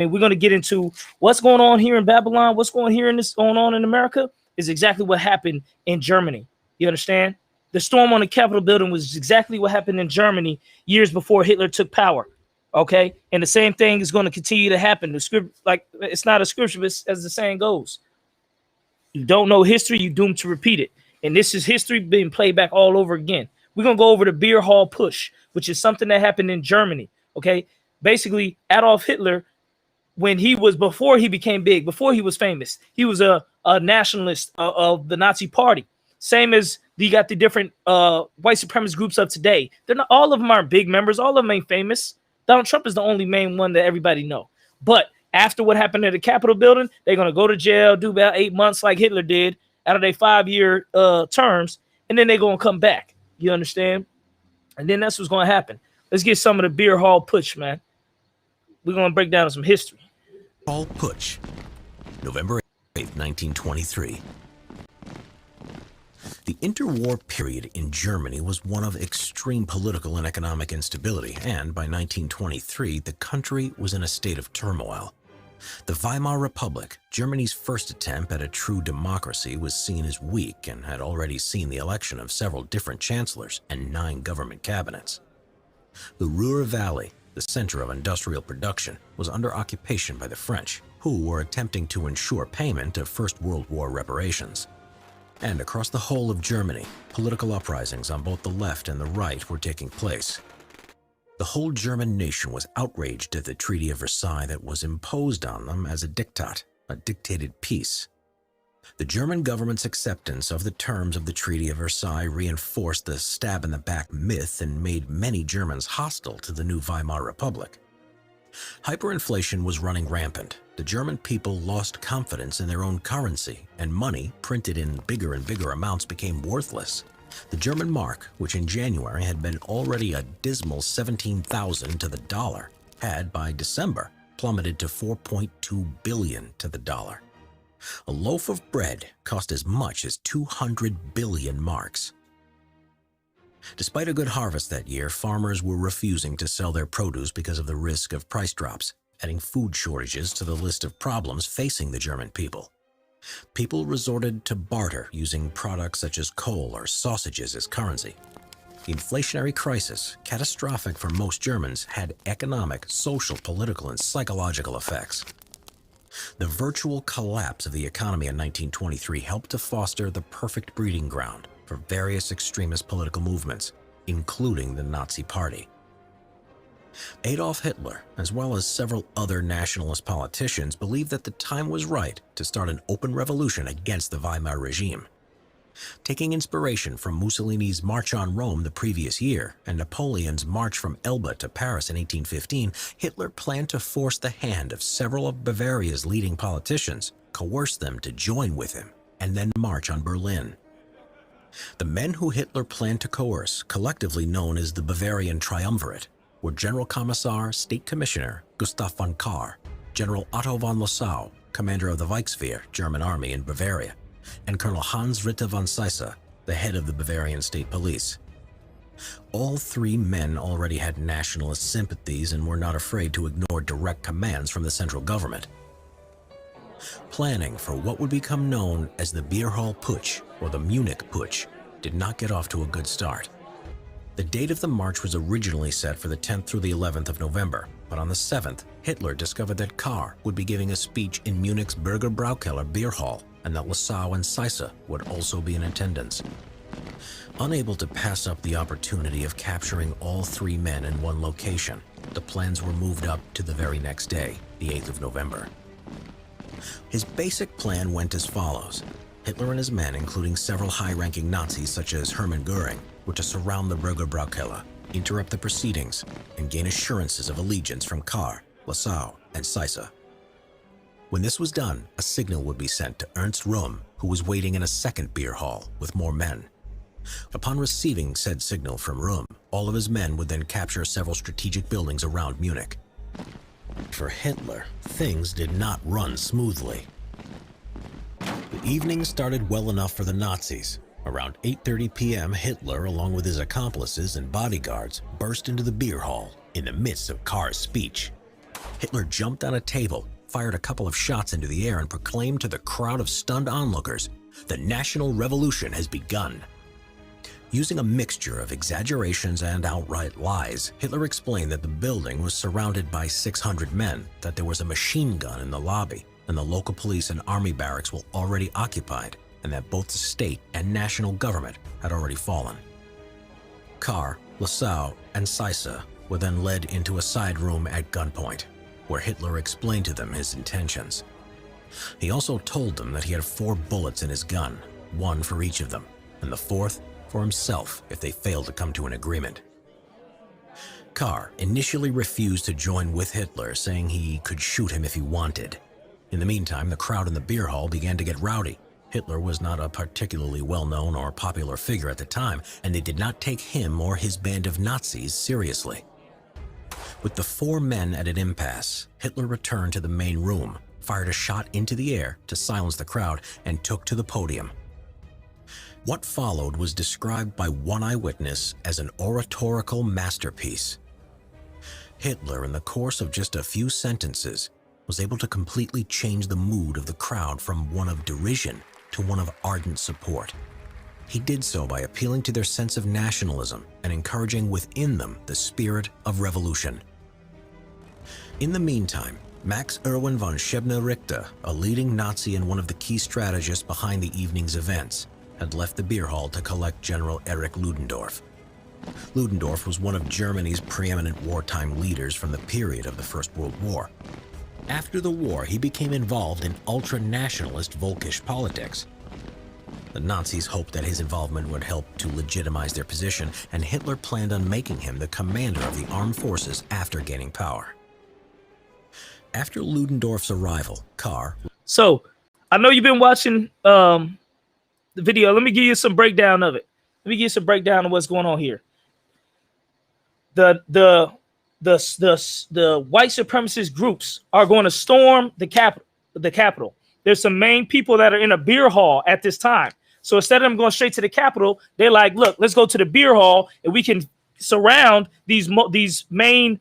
And we're going to get into what's going on here in Babylon, what's going on in America is exactly what happened in Germany. You understand? The storm on the Capitol building was exactly what happened in Germany years before Hitler took power. Okay, and the same thing is going to continue to happen. The script, like, it's not a scripture, but as the saying goes, you don't know history, you're doomed to repeat it. And this is history being played back all over again. We're going to go over the beer hall push, which is something that happened in Germany. Okay, basically Adolf Hitler, before he became big, before he was famous, he was a nationalist of the Nazi party. Same as you got the different white supremacist groups of today. They're not, all of them aren't big members. All of them ain't famous. Donald Trump is the only main one that everybody know. But after what happened at the Capitol building, they're going to go to jail, do about 8 months like Hitler did out of their 5-year terms, and then they're going to come back. You understand? And then that's what's going to happen. Let's get some of the beer hall push, man. We're going to break down some history. Hall Putsch, November 8th, 1923. The interwar period in Germany was one of extreme political and economic instability, and by 1923, the country was in a state of turmoil. The Weimar Republic, Germany's first attempt at a true democracy, was seen as weak and had already seen the election of several different chancellors and 9 government cabinets. The Ruhr Valley, the center of industrial production, was under occupation by the French, who were attempting to ensure payment of First World War reparations. And across the whole of Germany, political uprisings on both the left and the right were taking place. The whole German nation was outraged at the Treaty of Versailles that was imposed on them as a diktat, a dictated peace. The German government's acceptance of the terms of the Treaty of Versailles reinforced the stab-in-the-back myth and made many Germans hostile to the new Weimar Republic. Hyperinflation was running rampant. The German people lost confidence in their own currency, and money, printed in bigger and bigger amounts, became worthless. The German mark, which in January had been already a dismal 17,000 to the dollar, had by December plummeted to 4.2 billion to the dollar. A loaf of bread cost as much as 200 billion marks. Despite a good harvest that year, farmers were refusing to sell their produce because of the risk of price drops, adding food shortages to the list of problems facing the German people. People resorted to barter, using products such as coal or sausages as currency. The inflationary crisis, catastrophic for most Germans, had economic, social, political, and psychological effects. The virtual collapse of the economy in 1923 helped to foster the perfect breeding ground for various extremist political movements, including the Nazi Party. Adolf Hitler, as well as several other nationalist politicians, believed that the time was right to start an open revolution against the Weimar regime. Taking inspiration from Mussolini's March on Rome the previous year and Napoleon's march from Elba to Paris in 1815, Hitler planned to force the hand of several of Bavaria's leading politicians, coerce them to join with him, and then march on Berlin. The men who Hitler planned to coerce, collectively known as the Bavarian Triumvirate, were General Commissar State Commissioner Gustav von Kahr, General Otto von Lossow, commander of the Reichswehr, German army in Bavaria, and Colonel Hans Ritter von Seisse, the head of the Bavarian State Police. All 3 men already had nationalist sympathies and were not afraid to ignore direct commands from the central government. Planning for what would become known as the Beer Hall Putsch, or the Munich Putsch, did not get off to a good start. The date of the march was originally set for the 10th through the 11th of November, but on the 7th, Hitler discovered that Kahr would be giving a speech in Munich's Burger Braukeller beer hall, and that Lossow and Seisse would also be in attendance. Unable to pass up the opportunity of capturing all 3 men in one location, the plans were moved up to the very next day, the 8th of November. His basic plan went as follows. Hitler and his men, including several high-ranking Nazis such as Hermann Göring, were to surround the Burger Braukeller, interrupt the proceedings, and gain assurances of allegiance from Kahr, Lossow, and Seisse. When this was done, a signal would be sent to Ernst Röhm, who was waiting in a second beer hall with more men. Upon receiving said signal from Röhm, all of his men would then capture several strategic buildings around Munich. For Hitler, things did not run smoothly. The evening started well enough for the Nazis. Around 8:30 p.m., Hitler, along with his accomplices and bodyguards, burst into the beer hall in the midst of Kahr's speech. Hitler jumped on a table, fired a couple of shots into the air, and proclaimed to the crowd of stunned onlookers, "The National Revolution has begun." Using a mixture of exaggerations and outright lies, Hitler explained that the building was surrounded by 600 men, that there was a machine gun in the lobby, and the local police and army barracks were already occupied, and that both the state and national government had already fallen. Carr, Lassalle, and Sisa were then led into a side room at gunpoint, where Hitler explained to them his intentions. He also told them that he had 4 bullets in his gun, 1 for each of them, and the 4th for himself if they failed to come to an agreement. Carr initially refused to join with Hitler, saying he could shoot him if he wanted. In the meantime, the crowd in the beer hall began to get rowdy. Hitler was not a particularly well-known or popular figure at the time, and they did not take him or his band of Nazis seriously. With the 4 men at an impasse, Hitler returned to the main room, fired a shot into the air to silence the crowd, and took to the podium. What followed was described by one eyewitness as an oratorical masterpiece. Hitler, in the course of just a few sentences, was able to completely change the mood of the crowd from one of derision to one of ardent support. He did so by appealing to their sense of nationalism and encouraging within them the spirit of revolution. In the meantime, Max Erwin von Scheibner-Richter, a leading Nazi and one of the key strategists behind the evening's events, had left the beer hall to collect General Erich Ludendorff. Ludendorff was one of Germany's preeminent wartime leaders from the period of the First World War. After the war, he became involved in ultra-nationalist Völkisch politics. The Nazis hoped that his involvement would help to legitimize their position, and Hitler planned on making him the commander of the armed forces after gaining power. After Ludendorff's arrival, Carr... So, I know you've been watching the video. Let me give you some breakdown of it. Let me give you some breakdown of what's going on here. The white supremacist groups are going to storm the Capitol. There's some main people that are in a beer hall at this time. So instead of them going straight to the Capitol, they're like, look, let's go to the beer hall and we can surround these main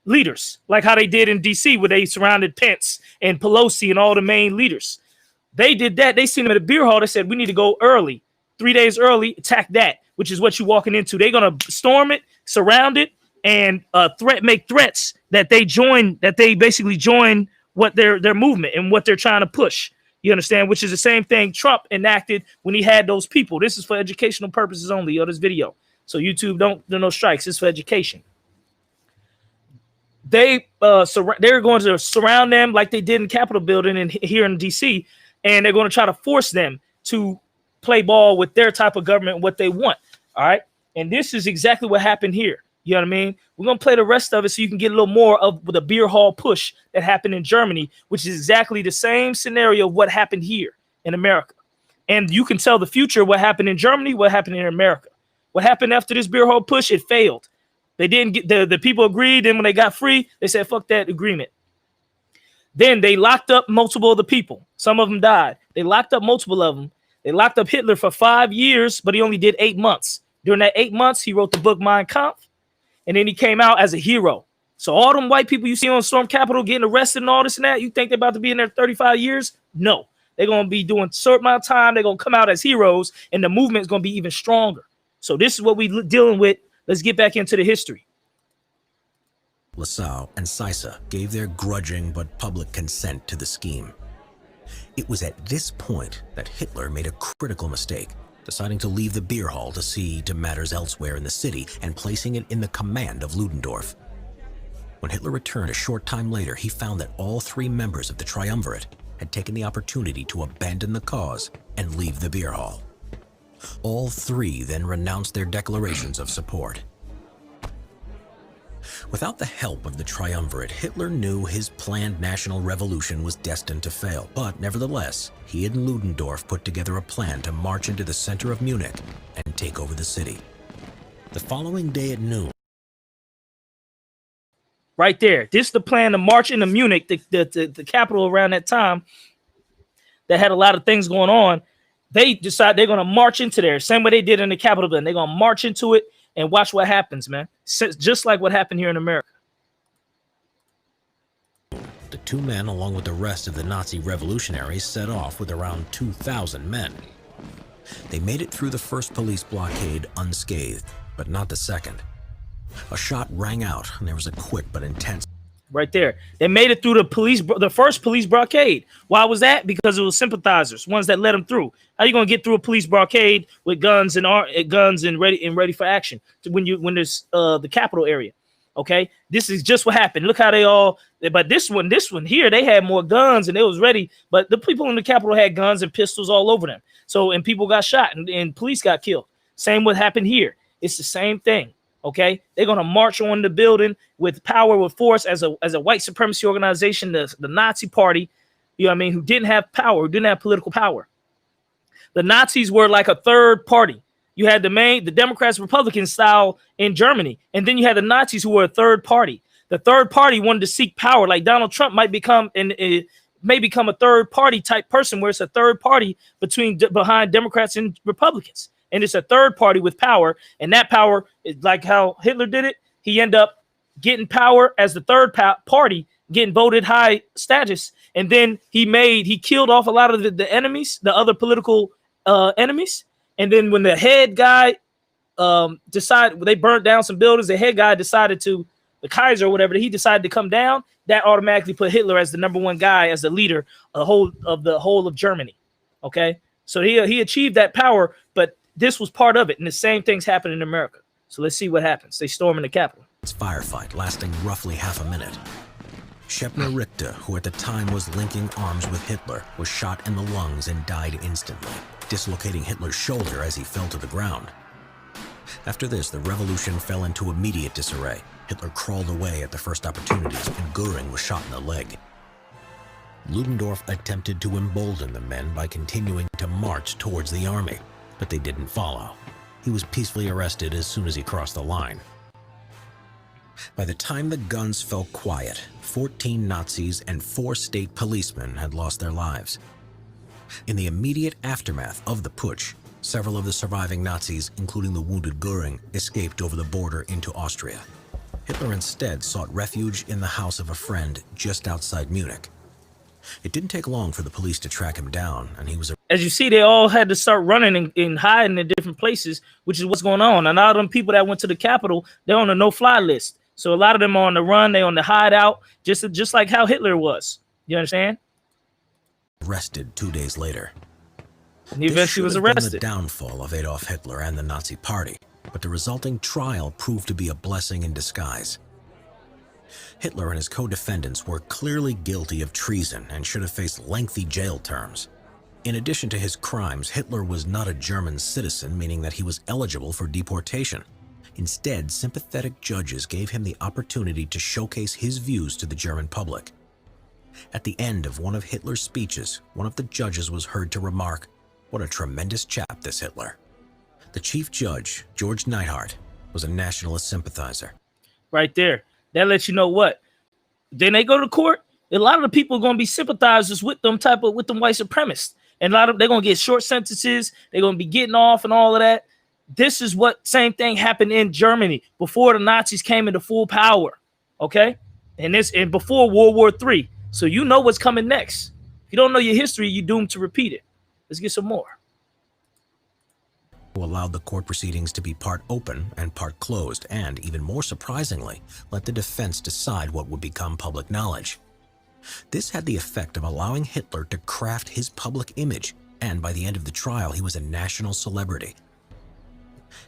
leaders, like how they did in D.C. where they surrounded Pence and Pelosi and all the main leaders. They did that. They seen them at a beer hall. They said, we need to go early, 3 days early, attack that, which is what you're walking into. They're going to storm it, surround it, and make threats that they basically join what their movement and what they're trying to push. You understand? Which is the same thing Trump enacted when he had those people. This is for educational purposes only, this video. So YouTube, there no strikes. It's for education. They're going to surround them like they did in Capitol building and here in DC, and they're going to try to force them to play ball with their type of government, what they want. All right. And this is exactly what happened here. You know what I mean? We're going to play the rest of it so you can get a little more of the beer hall push that happened in Germany, which is exactly the same scenario of what happened here in America. And you can tell the future what happened in Germany, what happened in America. What happened after this beer hall push? It failed. They didn't get the people agreed. Then when they got free, they said, fuck that agreement. Then they locked up multiple of the people. Some of them died. They locked up multiple of them. They locked up Hitler for 5 years, but he only did 8 months. During that 8 months, he wrote the book Mein Kampf, and then he came out as a hero. So all them white people you see on Storm Capitol getting arrested and all this and that, you think they're about to be in there 35 years? No. They're going to be doing a certain amount of time. They're going to come out as heroes, and the movement is going to be even stronger. So this is what we're dealing with. Let's get back into the history. Lassalle and Sisa gave their grudging but public consent to the scheme. It was at this point that Hitler made a critical mistake, deciding to leave the beer hall to see to matters elsewhere in the city and placing it in the command of Ludendorff. When Hitler returned a short time later, he found that all 3 members of the triumvirate had taken the opportunity to abandon the cause and leave the beer hall. All 3 then renounced their declarations of support. Without the help of the triumvirate, Hitler knew his planned national revolution was destined to fail, but nevertheless, he and Ludendorff put together a plan to march into the center of Munich and take over the city. The following day at noon, right there, this is the plan to march into Munich, the capital around that time that had a lot of things going on. They decide they're going to march into there, same way they did in the Capitol building. They're going to march into it and watch what happens, man. Just like what happened here in America. The two men, along with the rest of the Nazi revolutionaries, set off with around 2,000 men. They made it through the first police blockade unscathed, but not the second. A shot rang out, and there was a quick but intense... Right there. They made it through the first police blockade. Why was that? Because it was sympathizers, ones that let them through. How you gonna get through a police blockade with guns and ready for action when there's the capital area? Okay, this is just what happened. Look how they all. But this one here, they had more guns and they was ready. But the people in the capital had guns and pistols all over them. So and people got shot and police got killed. Same what happened here. It's the same thing. Okay, they're gonna march on the building with power, with force, as a white supremacy organization, the Nazi Party. You know what I mean? Who didn't have power, who didn't have political power. The Nazis were like a third party. You had the Democrats, Republicans style in Germany, and then you had the Nazis who were a third party. The third party wanted to seek power, like Donald Trump might become a third party type person, where it's a third party behind Democrats and Republicans. And it's a third party with power. And that power is like how Hitler did it. He ended up getting power as the third party, getting voted high status. And then he killed off a lot of the enemies, the other political enemies. And then when the head guy decided, they burnt down some buildings, the head guy decided the Kaiser or whatever, he decided to come down. That automatically put Hitler as the #1 guy, as the leader of the whole of Germany. Okay. So he achieved that power, but this was part of it, and the same things happen in America. So let's see what happens. They storm in the Capitol. It's firefight lasting roughly half a minute. Shepner Richter, who at the time was linking arms with Hitler, was shot in the lungs and died instantly, dislocating Hitler's shoulder as he fell to the ground. After this, the revolution fell into immediate disarray. Hitler crawled away at the first opportunities, and Göring was shot in the leg. Ludendorff attempted to embolden the men by continuing to march towards the army, but they didn't follow. He was peacefully arrested as soon as he crossed the line. By the time the guns fell quiet, 14 Nazis and 4 state policemen had lost their lives. In the immediate aftermath of the putsch, several of the surviving Nazis, including the wounded Göring, escaped over the border into Austria. Hitler instead sought refuge in the house of a friend just outside Munich. It didn't take long for the police to track him down, and he was... As you see, they all had to start running and hiding in different places, which is what's going on. And a lot of them people that went to the Capitol, they're on the no-fly list. So a lot of them are on the run, they're on the hideout, just like how Hitler was. You understand? Arrested 2 days later. And he eventually was arrested. The downfall of Adolf Hitler and the Nazi Party, but the resulting trial proved to be a blessing in disguise. Hitler and his co-defendants were clearly guilty of treason and should have faced lengthy jail terms. In addition to his crimes, Hitler was not a German citizen, meaning that he was eligible for deportation. Instead, sympathetic judges gave him the opportunity to showcase his views to the German public. At the end of one of Hitler's speeches, one of the judges was heard to remark, "What a tremendous chap, this Hitler." The chief judge, George Neidhart, was a nationalist sympathizer. Right there. That lets you know what. Then they go to court. A lot of the people are going to be sympathizers with them white supremacists. And a lot of they're going to get short sentences. They're going to be getting off and all of that. This is what same thing happened in Germany before the Nazis came into full power. Okay. And before World War III. So you know what's coming next. If you don't know your history, you're doomed to repeat it. Let's get some more. Who allowed the court proceedings to be part open and part closed, and even more surprisingly, let the defense decide what would become public knowledge. This had the effect of allowing Hitler to craft his public image, and by the end of the trial, he was a national celebrity.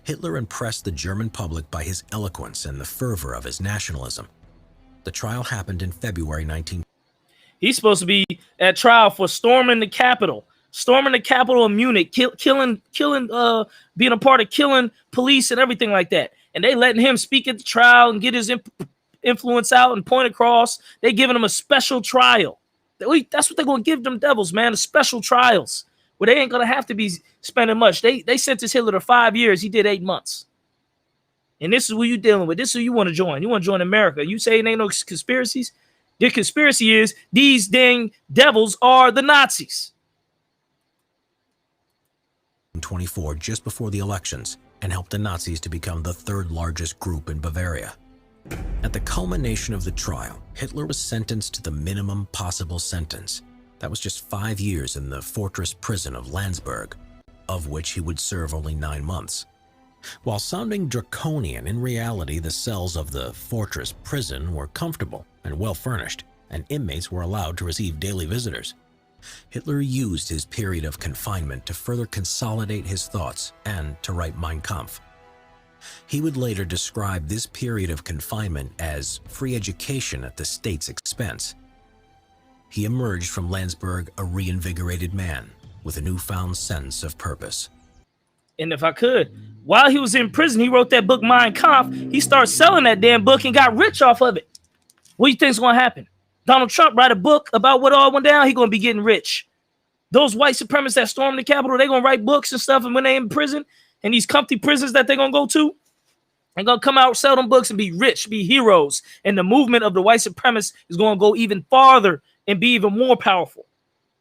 Hitler impressed the German public by his eloquence and the fervor of his nationalism. The trial happened in February 19... He's supposed to be at trial for storming the Capitol of Munich, being a part of killing police and everything like that. And they letting him speak at the trial and get his influence out and point across. They giving him a special trial. That's what they're going to give them devils, man, the special trials, where they ain't going to have to be spending much. They sentenced Hitler to 5 years. He did 8 months. And this is who you're dealing with. This is who you want to join. You want to join America. You say it ain't no conspiracies. The conspiracy is these dang devils are the Nazis. 24, just before the elections, and helped the Nazis to become the third largest group in Bavaria. At the culmination of the trial, Hitler was sentenced to the minimum possible sentence. That was just 5 years in the fortress prison of Landsberg, of which he would serve only 9 months. While sounding draconian, in reality the cells of the fortress prison were comfortable and well furnished, and inmates were allowed to receive daily visitors. Hitler used his period of confinement to further consolidate his thoughts and to write Mein Kampf. He would later describe this period of confinement as free education at the state's expense. He emerged from Landsberg a reinvigorated man with a newfound sense of purpose. And if I could, while he was in prison, he wrote that book, Mein Kampf. He started selling that damn book and got rich off of it. What do you think is going to happen? Donald Trump write a book about what all went down, he going to be getting rich. Those white supremacists that stormed the Capitol, they going to write books and stuff, and when they in prison, and these comfy prisons that they're going to go to, they're going to come out, sell them books, and be rich, be heroes. And the movement of the white supremacists is going to go even farther and be even more powerful.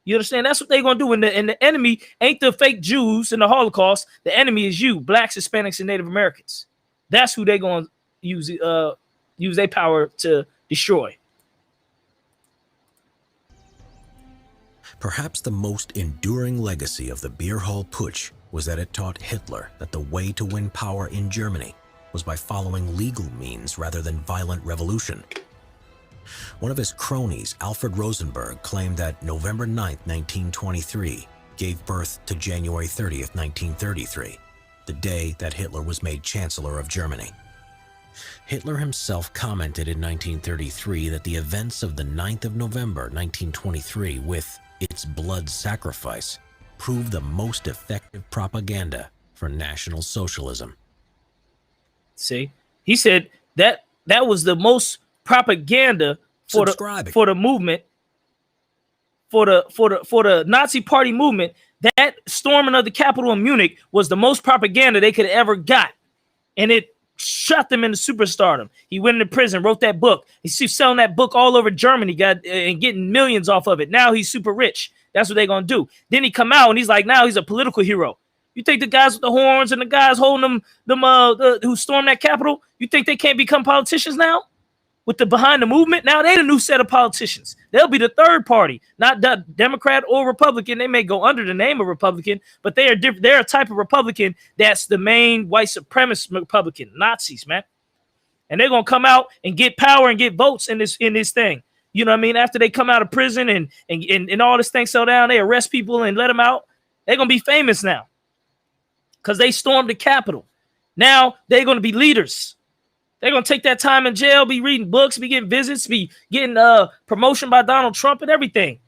You understand? That's what they're going to do. And the enemy ain't the fake Jews in the Holocaust. The enemy is you, blacks, Hispanics, and Native Americans. That's who they're going to use their power to destroy. Perhaps the most enduring legacy of the Beer Hall Putsch was that it taught Hitler that the way to win power in Germany was by following legal means rather than violent revolution. One of his cronies, Alfred Rosenberg, claimed that November 9, 1923, gave birth to January 30th, 1933, the day that Hitler was made Chancellor of Germany. Hitler himself commented in 1933 that the events of the 9th of November, 1923, with its blood sacrifice, proved the most effective propaganda for National Socialism. See, he said that was the most propaganda for the movement, for the Nazi Party movement. That storming of the Capitol in Munich was the most propaganda they could ever got, and it shot them into superstardom. He went into prison, wrote that book. He's selling that book all over Germany, and getting millions off of it. Now he's super rich. That's what they're gonna do. Then he come out and he's like, now he's a political hero. You think the guys with the horns and the guys holding them who stormed that Capitol, you think they can't become politicians now? With the behind the movement, now they're the new set of politicians. They'll be the third party, not Democrat or Republican. They may go under the name of Republican, but they are different. They're a type of Republican that's the main white supremacist Republican, Nazis, man. And they're gonna come out and get power and get votes in this thing. You know what I mean? After they come out of prison and all this thing settle down, they arrest people and let them out. They're gonna be famous now because they stormed the Capitol. Now they're gonna be leaders. They're going to take that time in jail, be reading books, be getting visits, be getting promotion by Donald Trump and everything.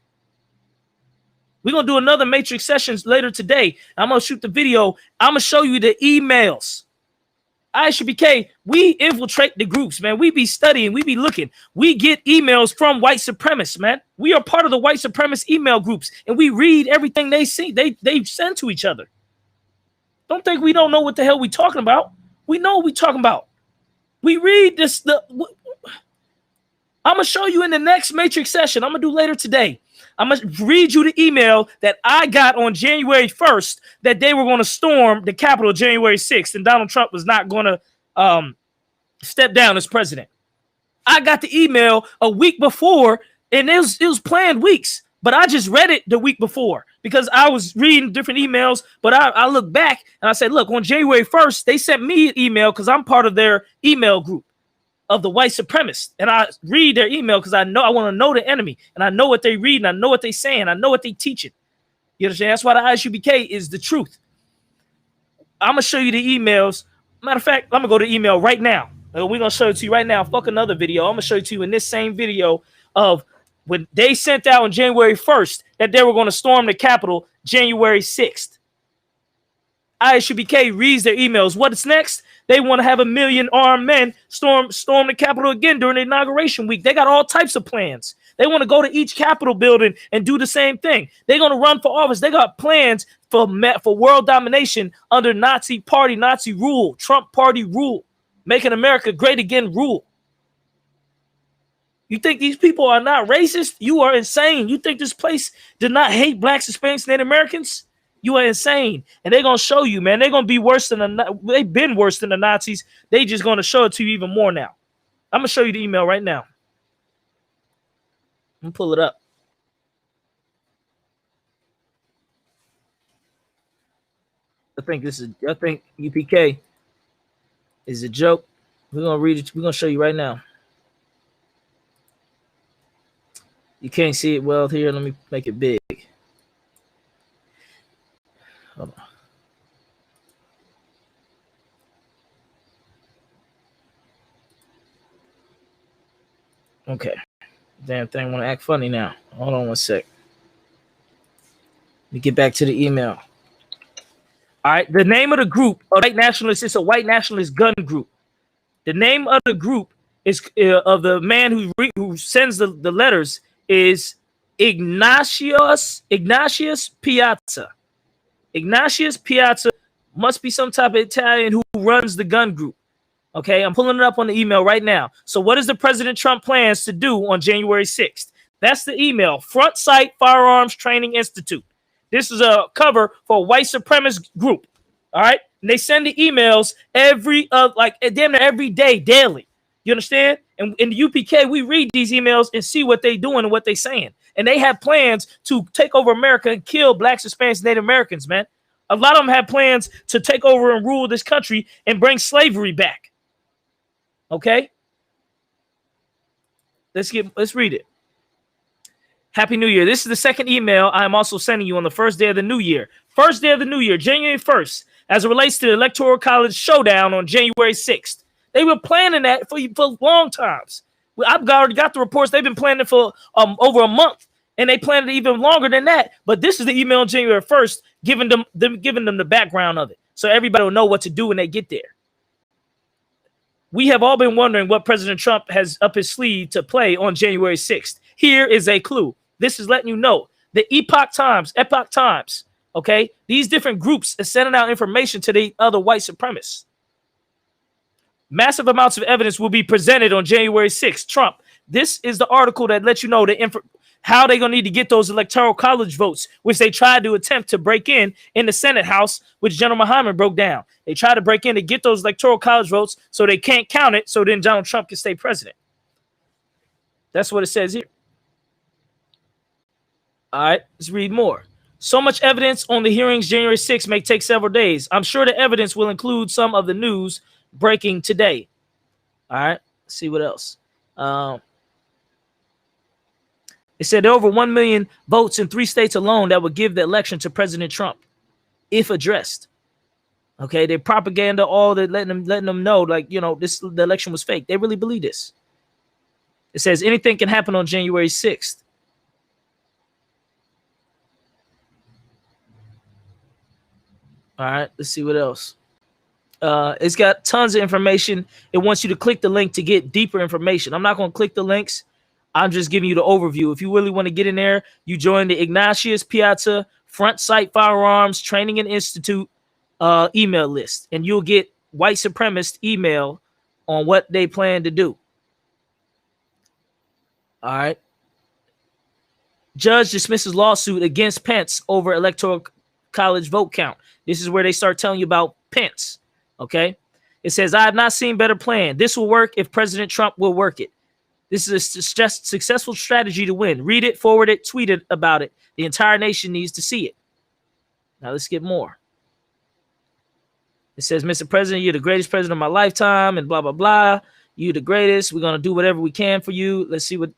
We're going to do another Matrix Sessions later today. I'm going to shoot the video. I'm going to show you the emails. ISRAELITE, we infiltrate the groups, man. We be studying. We be looking. We get emails from white supremacists, man. We are part of the white supremacist email groups, and we read everything they see. They send to each other. Don't think we don't know what the hell we talking about. We know what we talking about. We read this. I'm going to show you in the next Matrix session. I'm going to do later today. I'm going to read you the email that I got on January 1st that they were going to storm the Capitol January 6th, and Donald Trump was not going to step down as president. I got the email a week before, and it was planned weeks, but I just read it the week before because I was reading different emails. But I look back and I said, look, on January 1st, they sent me an email because I'm part of their email group of the white supremacists. And I read their email because I want to know the enemy. And I know what they read, and I know what they saying. I know what they teaching. You understand? That's why the ISUBK is the truth. I'm going to show you the emails. Matter of fact, I'm going to go to email right now. We're going to show it to you right now. Fuck another video. I'm going to show it to you in this same video of when they sent out on January 1st that they were going to storm the Capitol January 6th. ISUBK reads their emails. What's next? They want to have 1 million armed men storm the Capitol again during the inauguration week. They got all types of plans. They want to go to each Capitol building and do the same thing. They're going to run for office. They got plans for world domination under Nazi Party, Nazi rule, Trump Party rule, making America great again rule. You think these people are not racist? You are insane. You think this place did not hate blacks, Hispanics, Native Americans? You are insane. And they're going to show you, man. They're going to be worse than they've been worse than the Nazis. They just going to show it to you even more now. I'm gonna show you the email right now. I'm gonna pull it up. I think UPK is a joke. We're gonna read it. We're gonna show you right now. You can't see it well here. Let me make it big. Hold on. Okay. Damn thing want to act funny now. Hold on one sec. Let me get back to the email. All right. The name of the group, white nationalists, it's a white nationalist gun group. The name of the group is of the man who sends the letters is Ignatius Piazza. Ignatius Piazza must be some type of Italian who runs the gun group. Okay, I'm pulling it up on the email right now. So what is the President Trump plans to do on January 6th? That's the email. Front Sight Firearms Training Institute. This is a cover for a white supremacist group. All right. And they send the emails every damn near every day, daily. You understand? And in the UPK, we read these emails and see what they're doing and what they're saying. And they have plans to take over America and kill blacks, Hispanics, Native Americans, man. A lot of them have plans to take over and rule this country and bring slavery back. Okay? Let's read it. Happy New Year. This is the second email I am also sending you on the first day of the new year. First day of the new year, January 1st, as it relates to the Electoral College showdown on January 6th. They were planning that for long times. I've already got the reports. They've been planning for over a month, and they planned it even longer than that. But this is the email on January 1st, giving them the background of it, so everybody will know what to do when they get there. We have all been wondering what President Trump has up his sleeve to play on January 6th. Here is a clue. This is letting you know the Epoch Times, okay? These different groups are sending out information to the other white supremacists. Massive amounts of evidence will be presented on January 6th. Trump. This is the article that lets you know how they're going to need to get those electoral college votes, which they tried to attempt to break in the Senate House, which General Muhammad broke down. They tried to break in to get those electoral college votes so they can't count it, so then Donald Trump can stay president. That's what it says here. All right, let's read more. So much evidence on the hearings January 6th may take several days. I'm sure the evidence will include some of the news breaking today. All right, let's see what else. It said there are over 1 million votes in 3 states alone that would give the election to President Trump if addressed. Okay, they propaganda all that, letting them know, like, you know, the election was fake. They really believe this. It says anything can happen on January 6th. All right, let's see what else. It's got tons of information. It wants you to click the link to get deeper information. I'm not going to click the links. I'm just giving you the overview. If you really want to get in there, you join the Ignatius Piazza Front Sight Firearms Training and Institute email list, and you'll get white supremacist email on what they plan to do. All right. Judge dismisses lawsuit against Pence over electoral college vote count. This is where they start telling you about Pence. Okay. It says, I have not seen better plan. This will work if President Trump will work it. This is a successful strategy to win. Read it, forward it, tweet it about it. The entire nation needs to see it. Now let's get more. It says, Mr. President, you're the greatest president of my lifetime and blah, blah, blah. You're the greatest. We're going to do whatever we can for you. Let's see what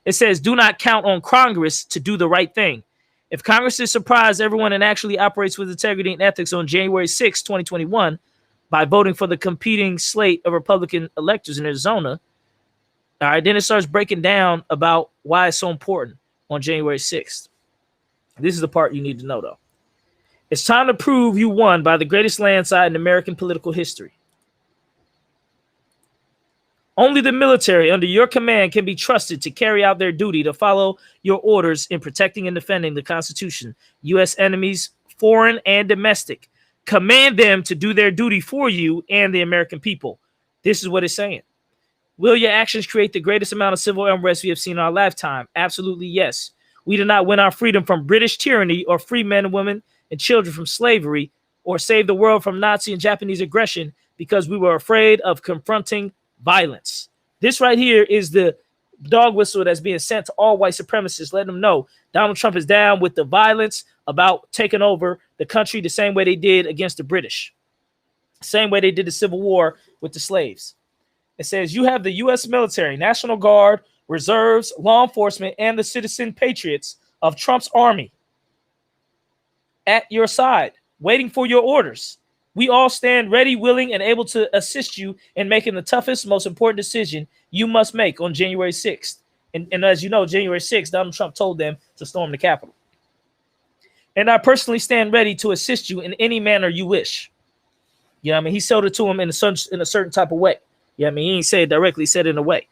it says. Do not count on Congress to do the right thing. If Congress is surprised everyone and actually operates with integrity and ethics on January 6, 2021, by voting for the competing slate of Republican electors in Arizona, all right, then it starts breaking down about why it's so important on January 6th. This is the part you need to know, though. It's time to prove you won by the greatest landslide in American political history. Only the military under your command can be trusted to carry out their duty to follow your orders in protecting and defending the Constitution, U.S. enemies, foreign and domestic. Command them to do their duty for you and the American people. This is what it's saying. Will your actions create the greatest amount of civil unrest we have seen in our lifetime? Absolutely, yes. We did not win our freedom from British tyranny or free men and women and children from slavery or save the world from Nazi and Japanese aggression because we were afraid of confronting violence. This right here is the dog whistle that's being sent to all white supremacists, letting them know Donald Trump is down with the violence about taking over the country the same way they did against the British, same way they did the Civil War with the slaves. It says you have the U.S. military, National Guard, reserves, law enforcement, and the citizen patriots of Trump's army at your side, waiting for your orders. We all stand ready, willing, and able to assist you in making the toughest, most important decision you must make on January 6th. And as you know, January 6th, Donald Trump told them to storm the Capitol. And I personally stand ready to assist you in any manner you wish. You know what I mean? He sold it to him in a certain type of way. You know what I mean? He ain't say it directly, he said it in a way.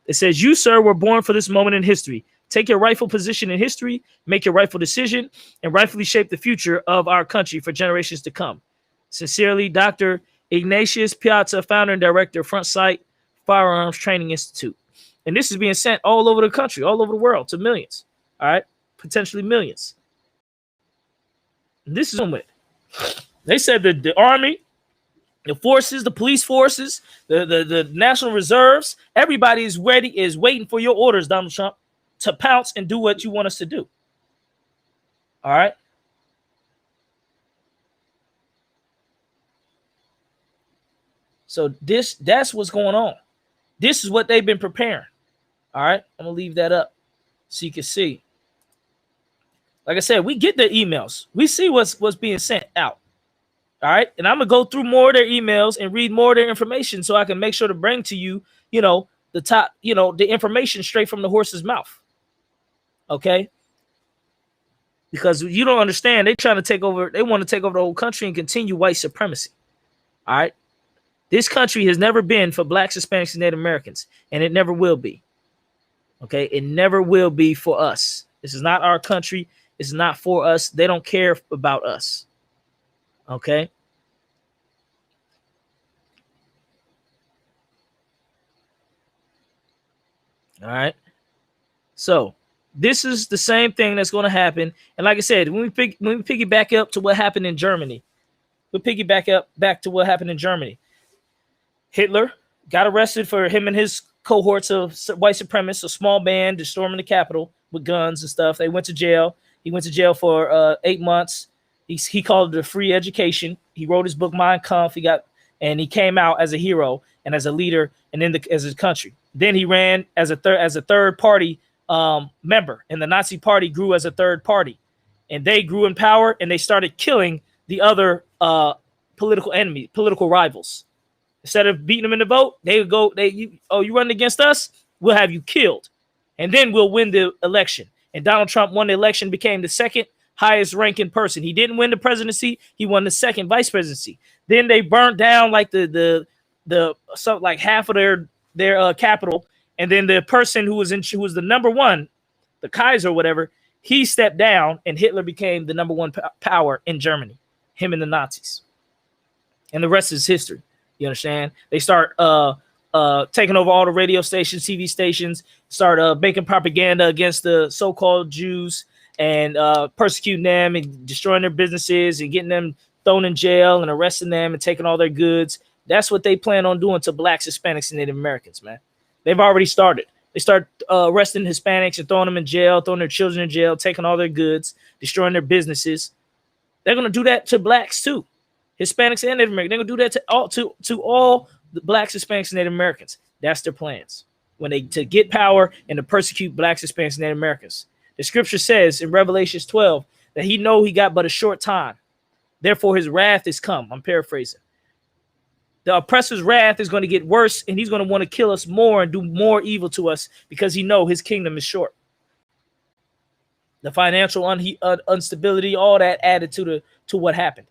It says, you, sir, were born for this moment in history. Take your rightful position in history, make your rightful decision, and rightfully shape the future of our country for generations to come. Sincerely, Dr. Ignatius Piazza, founder and director of Front Sight Firearms Training Institute. And this is being sent all over the country, all over the world, to millions. All right, potentially millions. And this is with. They said that the army, the forces, the police forces, the national reserves, everybody is ready, is waiting for your orders, Donald Trump, to pounce and do what you want us to do. All right. So that's what's going on. This is what they've been preparing. All right. I'm going to leave that up so you can see. Like I said, we get their emails. We see what's being sent out. All right. And I'm going to go through more of their emails and read more of their information so I can make sure to bring to you, the top, the information straight from the horse's mouth. Okay. Because you don't understand. They're trying to take over. They want to take over the whole country and continue white supremacy. All right. This country has never been for blacks, Hispanics, and Native Americans, and it never will be. Okay. It never will be for us. This is not our country. It's not for us. They don't care about us. Okay. All right. So this is the same thing that's going to happen. And like I said, when we piggyback up to what happened in Germany, we'll piggyback back to what happened in Germany. Hitler got arrested for him and his cohorts of white supremacists, a small band, storming the Capitol with guns and stuff. They went to jail. He went to jail for 8 months. He called it a free education. He wrote his book, Mein Kampf. He came out as a hero and as a leader and as a country. Then he ran as a third party member, and the Nazi Party grew as a third party, and they grew in power and they started killing the other political rivals. Instead of beating them in the vote, they would go, you running against us? We'll have you killed, and then we'll win the election. And Donald Trump won the election, became the second highest ranking person. He didn't win the presidency. He won the second vice presidency. Then they burnt down like like half of their capital. And then the person who was the number one, the Kaiser or whatever, he stepped down and Hitler became the number one power in Germany, him and the Nazis. And the rest is history. You understand? They start taking over all the radio stations, TV stations, start making propaganda against the so-called Jews and persecuting them and destroying their businesses and getting them thrown in jail and arresting them and taking all their goods. That's what they plan on doing to blacks, Hispanics, and Native Americans, man. They've already started. They start arresting Hispanics and throwing them in jail, throwing their children in jail, taking all their goods, destroying their businesses. They're going to do that to blacks too, Hispanics and Native Americans. They're going to do that to all the blacks, Hispanics, and Native Americans. That's their plans to get power and to persecute blacks, Hispanics, and Native Americans. The scripture says in Revelation 12 that he got but a short time. Therefore, his wrath is come. I'm paraphrasing. The oppressor's wrath is going to get worse, and he's going to want to kill us more and do more evil to us because he knows his kingdom is short. The financial instability, all that added to what happened.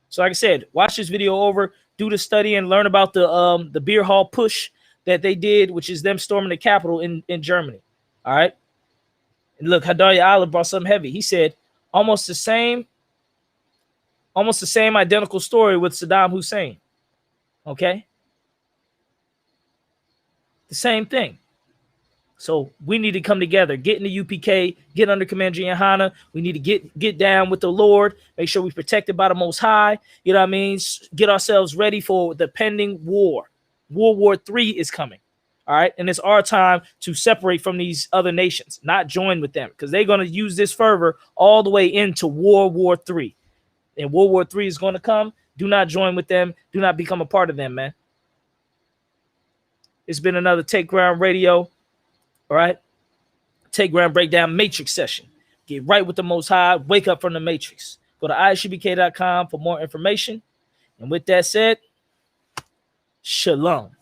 So like I said, watch this video over, do the study, and learn about the beer hall push that they did, which is them storming the Capitol in Germany. All right. And look, Hadalia Olive brought something heavy. He said almost the same identical story with Saddam Hussein. Okay. The same thing. So we need to come together, get in the UPK, get under Commander YAHANNA. We need to get down with the Lord, make sure we're protected by the Most High. You know what I mean? Get ourselves ready for the pending war. World War III is coming. All right. And it's our time to separate from these other nations, not join with them, because they're going to use this fervor all the way into World War III. And World War III is going to come. Do not join with them. Do not become a part of them, man. It's been another Take Ground Radio. All right. Take Ground Breakdown Matrix session. Get right with the Most High. Wake up from the Matrix. Go to ishbk.com for more information. And with that said, shalom.